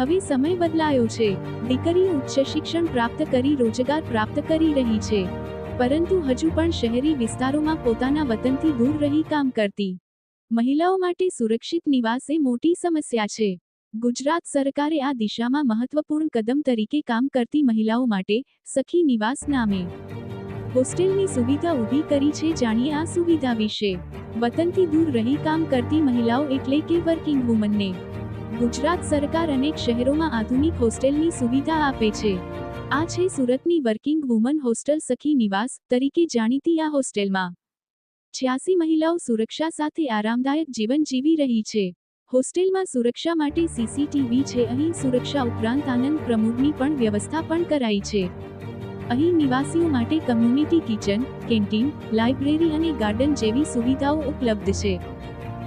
હવે સમય બદલાયો છે। દીકરીઓ ઉચ્ચ શિક્ષણ પ્રાપ્ત કરી રોજગાર પ્રાપ્ત કરી રહી છે, પરંતુ હજુ પણ શહેરી વિસ્તારોમાં પોતાના વતનથી દૂર રહી કામ કરતી મહિલાઓ માટે સુરક્ષિત નિવાસ એ મોટી સમસ્યા છે। ગુજરાત સરકારે આ દિશામાં મહત્વપૂર્ણ કદમ તરીકે કામ કરતી મહિલાઓ માટે સખી નિવાસ નામે હોસ્ટેલની સુવિધા ઊભી કરી છે। જાણીએ આ સુવિધા વિશે। વતનથી દૂર રહી કામ કરતી મહિલાઓ એટલે કે વર્કિંગ વુમનને ગુજરાત સરકાર અનેક શહેરોમાં આધુનિક હોસ્ટેલની સુવિધા આપે છે। આ છે સુરતની વર્કિંગ વુમન હોસ્ટેલ સખી નિવાસ તરીકે જાણીતી આ હોસ્ટેલમાં 86 મહિલાઓ સુરક્ષા સાથે આરામદાયક જીવન જીવી રહી છે। હોસ્ટેલમાં સુરક્ષા માટે સીસીટીવી છે। અહીં સુરક્ષા ઉપરાંત આનંદ પ્રમોદની પણ વ્યવસ્થા પણ કરાઈ છે। અહીં નિવાસીઓ માટે કમ્યુનિટી કિચન, કેન્ટીન, લાઇબ્રેરી અને ગાર્ડન જેવી સુવિધાઓ ઉપલબ્ધ છે।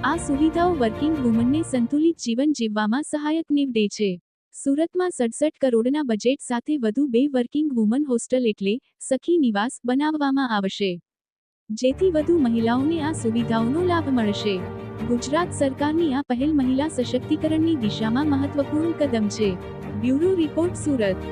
આ સુવિધાઓ વર્કિંગ વુમનને સંતુલિત જીવન જીવવામાં સહાયક નીવડે છે। સુરતમાં 67 કરોડના બજેટ સાથે વધુ 2 વર્કિંગ વુમન હોસ્ટેલ એટલે સખી નિવાસ બનાવવામાં આવશે, જેથી વધુ મહિલાઓને આ સુવિધાઓનો લાભ મળશે। ગુજરાત સરકારની આ પહેલ મહિલા સશક્તિકરણની દિશામાં મહત્વપૂર્ણ કદમ છે। Bureau report, Surat.